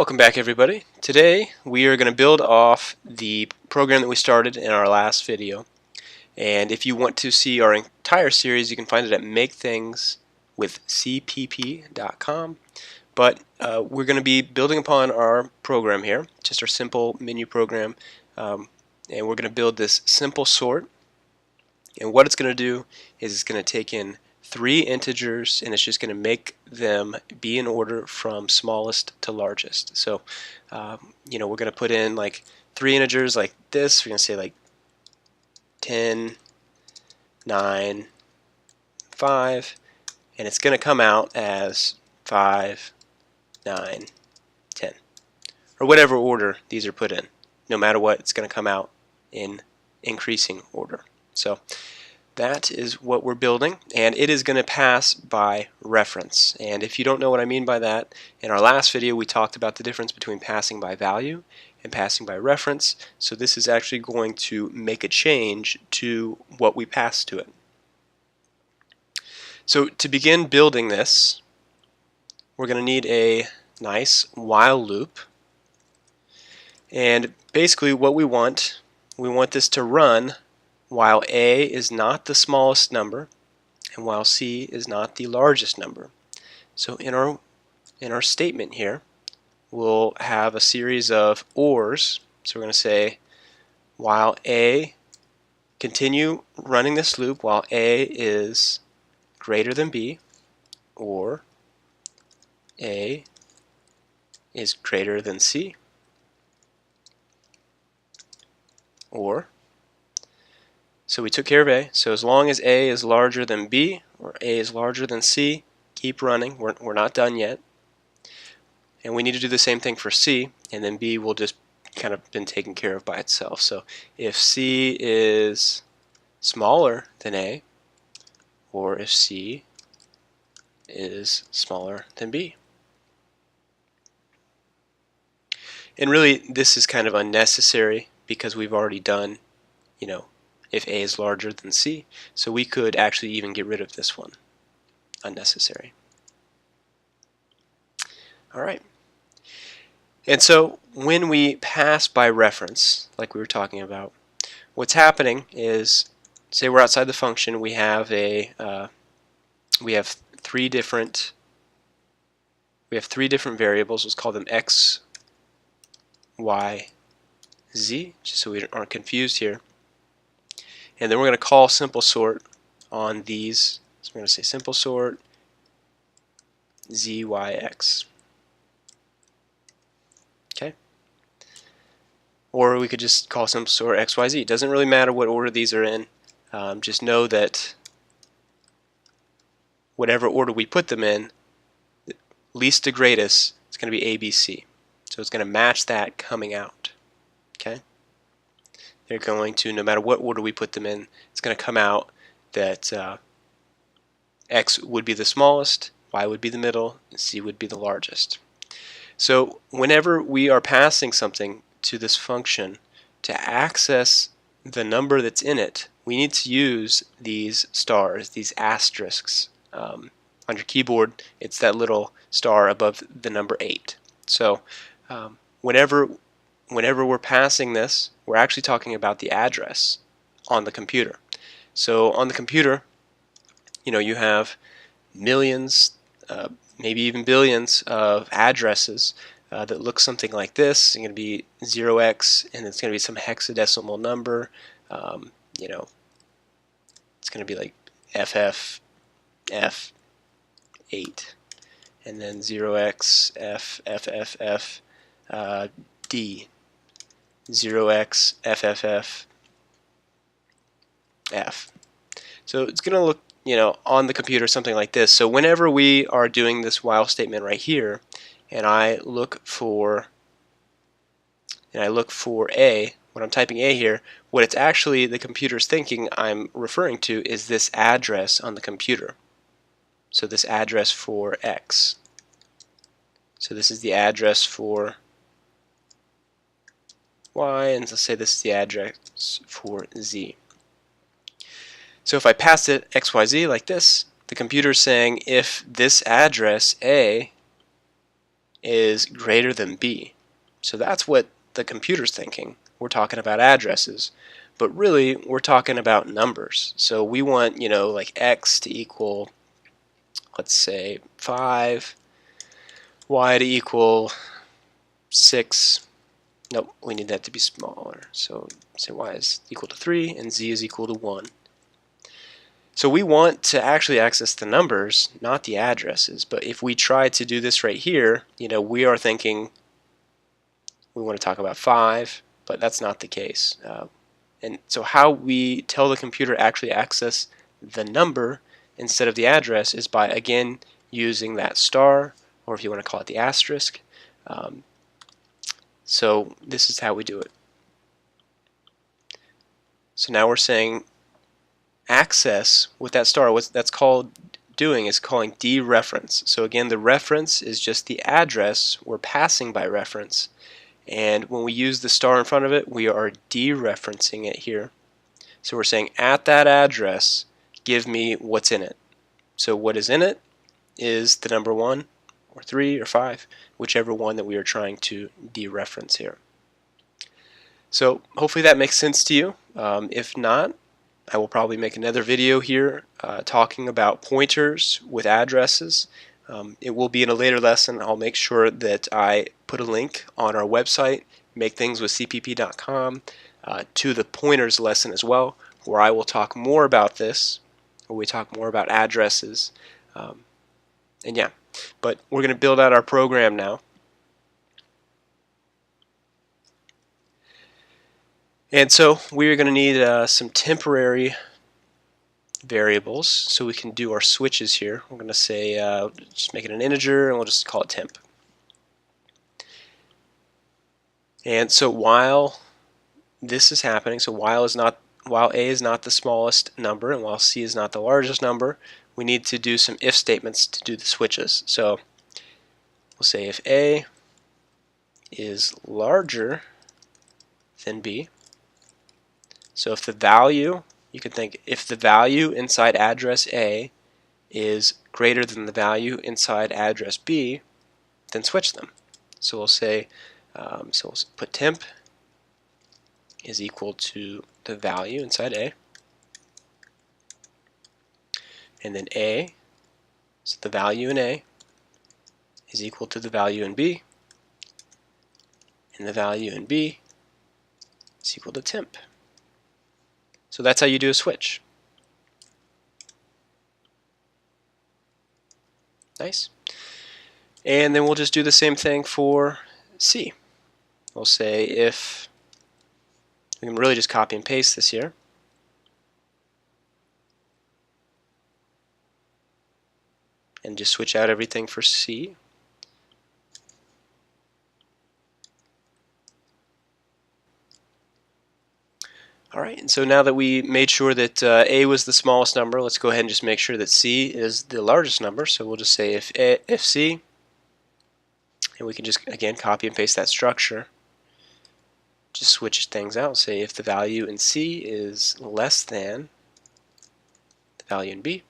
Welcome back, everybody. Today we are going to build off the program that we started in our last video. And if you want to see our entire series, you can find it at makethingswithcpp.com. But we're going to be building upon our program here, just our simple menu program. And we're going to build this simple sort. And what it's going to do is it's going to take in 3 integers, and it's just going to make them be in order from smallest to largest. So, we're going to put in like 3 integers like this. We're going to say like 10, 9, 5, and it's going to come out as 5, 9, 10, or whatever order these are put in. No matter what, it's going to come out in increasing order. So that is what we're building, and it is going to pass by reference. And if you don't know what I mean by that, in our last video we talked about the difference between passing by value and passing by reference. So this is actually going to make a change to what we pass to it. So to begin building this, we're going to need a nice while loop. And basically what we want this to run while A is not the smallest number and while C is not the largest number. So in our statement here, we'll have a series of ORs. So we're going to say while A, continue running this loop while A is greater than B, or A is greater than C, or so we took care of A. So as long as A is larger than B or A is larger than C, keep running. We're not done yet. And we need to do the same thing for C, and then B will just kind of been taken care of by itself. So if C is smaller than A, or if C is smaller than B. And really this is kind of unnecessary because we've already done, if A is larger than C, so we could actually even get rid of this one. Unnecessary. Alright. And so when we pass by reference, like we were talking about, what's happening is, say we're outside the function, we have three different variables. Let's call them x, y, z, just so we aren't confused here. And then we're going to call simple sort on these. So we're going to say simple sort z, y, x. Okay? Or we could just call simple sort x, y, z. It doesn't really matter what order these are in. Just know that whatever order we put them in, least to greatest, it's going to be A, B, C. So it's going to match that coming out. Okay? They're going to, no matter what order we put them in, it's going to come out that x would be the smallest, y would be the middle, and c would be the largest. So whenever we are passing something to this function, to access the number that's in it, we need to use these stars, these asterisks. On your keyboard, it's that little star above the number 8. So whenever we're passing this, we're actually talking about the address on the computer. So on the computer, you have millions, maybe even billions of addresses that look something like this. It's going to be 0x, and it's going to be some hexadecimal number. It's going to be like FFF8, and then 0x FFFF D, 0x FFF F. So it's going to look, on the computer something like this. So whenever we are doing this while statement right here, and I look for A, when I'm typing A here, what it's actually the computer's thinking I'm referring to is this address on the computer. So this address for X. So this is the address for Y, and let's say this is the address for Z. So if I pass it XYZ like this, the computer's saying if this address A is greater than B. So that's what the computer's thinking. We're talking about addresses, but really we're talking about numbers. So we want, like x to equal, let's say 5, y to equal 6. Nope, we need that to be smaller. So say y is equal to 3 and z is equal to 1. So we want to actually access the numbers, not the addresses. But if we try to do this right here, we are thinking we want to talk about 5, but that's not the case. And so how we tell the computer to actually access the number instead of the address is by, again, using that star, or if you want to call it the asterisk. So this is how we do it. So now we're saying access with that star. What that's called doing is calling dereference. So again, the reference is just the address we're passing by reference. And when we use the star in front of it, we are dereferencing it here. So we're saying at that address, give me what's in it. So what is in it is the number 1 or 3 or 5, whichever one that we are trying to dereference here. So hopefully that makes sense to you. If not, I will probably make another video here talking about pointers with addresses. It will be in a later lesson. I'll make sure that I put a link on our website, makethingswithcpp.com, to the pointers lesson as well, where I will talk more about this, where we talk more about addresses. And yeah, but we're going to build out our program now. And so we're going to need some temporary variables so we can do our switches here. We're going to say just make it an integer and we'll just call it temp. And so while this is happening, so while A is not the smallest number and while C is not the largest number, we need to do some if statements to do the switches. So we'll say if A is larger than B, so if the value, you can think if the value inside address A is greater than the value inside address B, then switch them. So we'll say, so we'll put temp is equal to the value inside A, and then A, so the value in A is equal to the value in B, and the value in B is equal to temp. So that's how you do a switch. Nice. And then we'll just do the same thing for C. We'll say if, we can really just copy and paste this here. And just switch out everything for C. Alright, and so now that we made sure that A was the smallest number, let's go ahead and just make sure that C is the largest number. So we'll just say if C, and we can just, again, copy and paste that structure. Just switch things out. Say if the value in C is less than the value in B,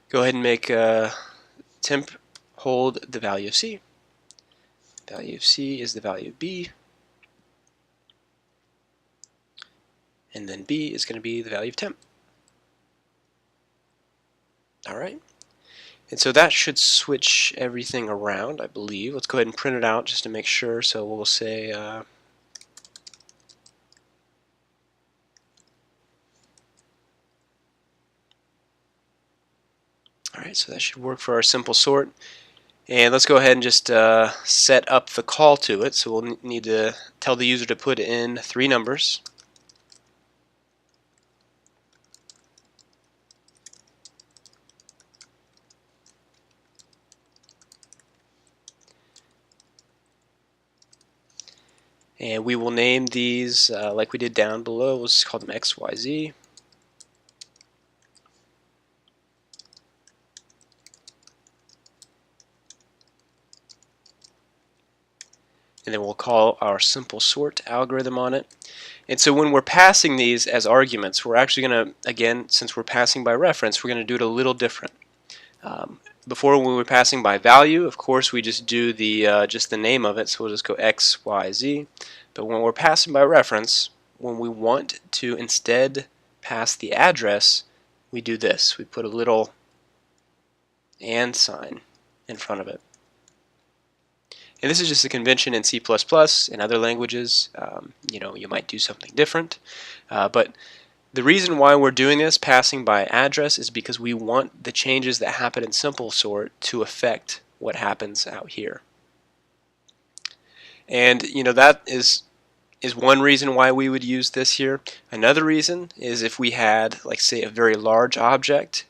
go ahead and make temp hold the value of C. Value of C is the value of B. And then B is going to be the value of temp. Alright. And so that should switch everything around, I believe. Let's go ahead and print it out just to make sure. So we'll say alright, so that should work for our simple sort. And let's go ahead and just set up the call to it. So we'll need to tell the user to put in 3 numbers. And we will name these like we did down below. We'll just call them X, Y, Z. And then we'll call our simple sort algorithm on it. And so when we're passing these as arguments, we're actually going to, again, since we're passing by reference, we're going to do it a little different. before when we were passing by value, of course we just do the just the name of it, so we'll just go x, y, z. But when we're passing by reference, when we want to instead pass the address, we do this. We put a little and sign in front of it. And this is just a convention in C++ and other languages. You might do something different, but the reason why we're doing this, passing by address, is because we want the changes that happen in simple sort to affect what happens out here. And that is one reason why we would use this here. Another reason is if we had, like, say, a very large object,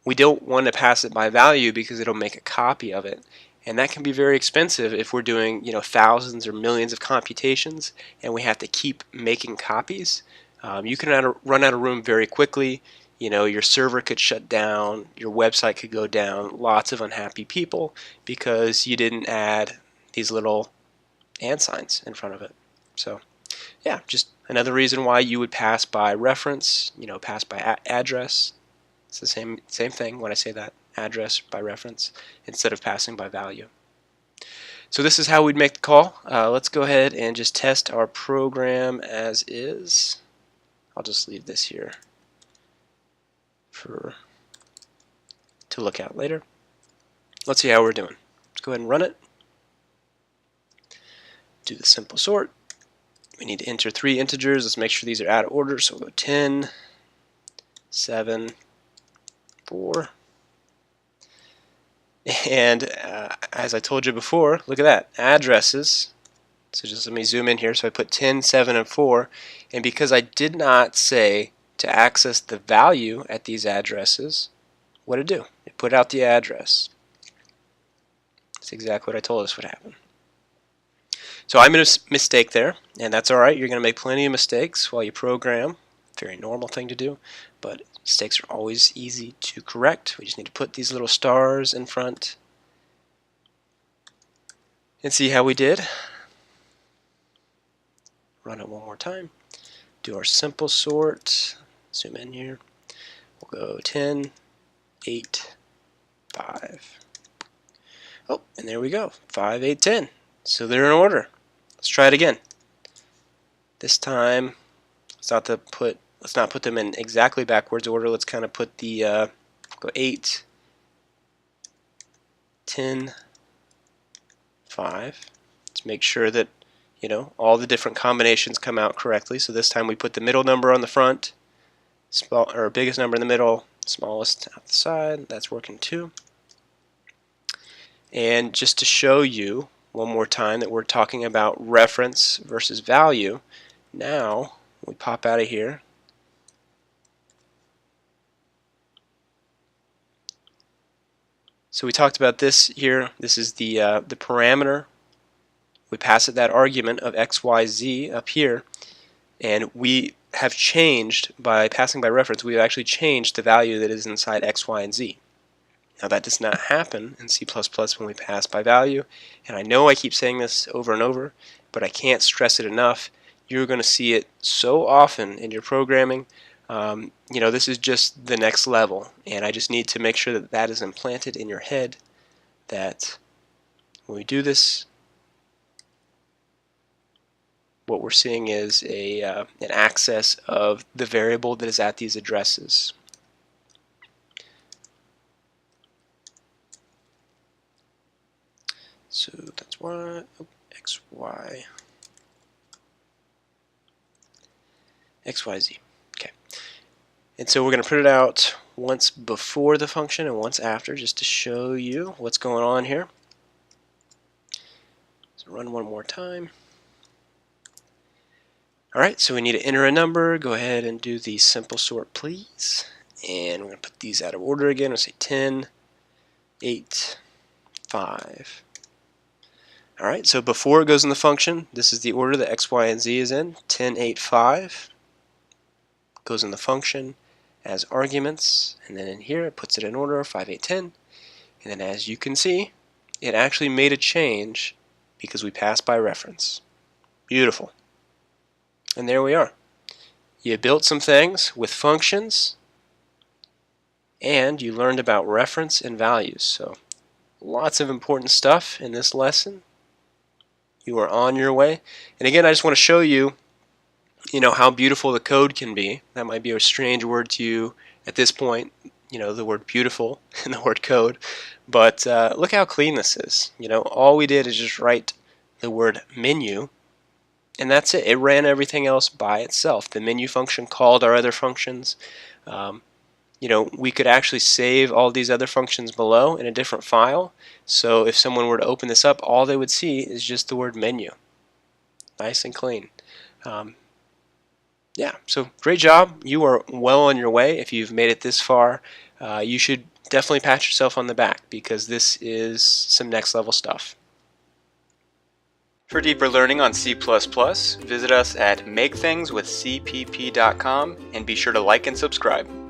we don't want to pass it by value because it'll make a copy of it. And that can be very expensive if we're doing thousands or millions of computations and we have to keep making copies. You can run out of room very quickly. Your server could shut down, your website could go down, lots of unhappy people because you didn't add these little and signs in front of it. So yeah, just another reason why you would pass by reference, pass by address. It's the same thing when I say that, address by reference, instead of passing by value. So this is how we'd make the call. Let's go ahead and just test our program as is. I'll just leave this here to look at later. Let's see how we're doing. Let's go ahead and run it. Do the simple sort. We need to enter 3 integers. Let's make sure these are out of order. So we'll go 10, 7, 4. And as I told you before, look at that, addresses. So just let me zoom in here. So I put 10, 7, and 4. And because I did not say to access the value at these addresses, what did it do? It put out the address. That's exactly what I told us would happen. So I made a mistake there, and that's alright. You're going to make plenty of mistakes while you program. Very normal thing to do, but mistakes are always easy to correct. We just need to put these little stars in front and see how we did. Run it one more time. Do our simple sort. Zoom in here. We'll go 10, 8, 5. Oh, and there we go. 5, 8, 10. So they're in order. Let's try it again. This time, let's not put them in exactly backwards order. Let's kind of put the go 8, 10, 5. Let's make sure that all the different combinations come out correctly. So this time we put the middle number on the front, biggest number in the middle, smallest out the side. That's working too. And just to show you one more time that we're talking about reference versus value, now we pop out of here. So we talked about this here. This is the parameter. We pass it that argument of x, y, z up here, and we have changed, by passing by reference, we've actually changed the value that is inside x, y, and z. Now that does not happen in C++ when we pass by value, and I know I keep saying this over and over, but I can't stress it enough. You're going to see it so often in your programming. This is just the next level, and I just need to make sure that that is implanted in your head, that when we do this, what we're seeing is an access of the variable that is at these addresses. So that's y, x, y, x, y, z. Okay. And so we're going to print it out once before the function and once after, just to show you what's going on here. So run one more time. Alright, so we need to enter a number. Go ahead and do the simple sort, please. And we're going to put these out of order again. We'll say 10, 8, 5. Alright, so before it goes in the function, this is the order that x, y, and z is in. 10, 8, 5 goes in the function as arguments, and then in here it puts it in order, 5, 8, 10. And then as you can see, it actually made a change because we passed by reference. Beautiful. And there we are. You built some things with functions and you learned about reference and values. So lots of important stuff in this lesson. You are on your way. And again, I just want to show you, how beautiful the code can be. That might be a strange word to you at this point, the word beautiful and the word code. But look how clean this is. All we did is just write the word menu, and that's it. It ran everything else by itself. The menu function called our other functions. We could actually save all these other functions below in a different file. So if someone were to open this up, all they would see is just the word menu. Nice and clean. Yeah, so great job. You are well on your way. If you've made it this far, you should definitely pat yourself on the back, because this is some next level stuff. For deeper learning on C++, visit us at makethingswithcpp.com and be sure to like and subscribe.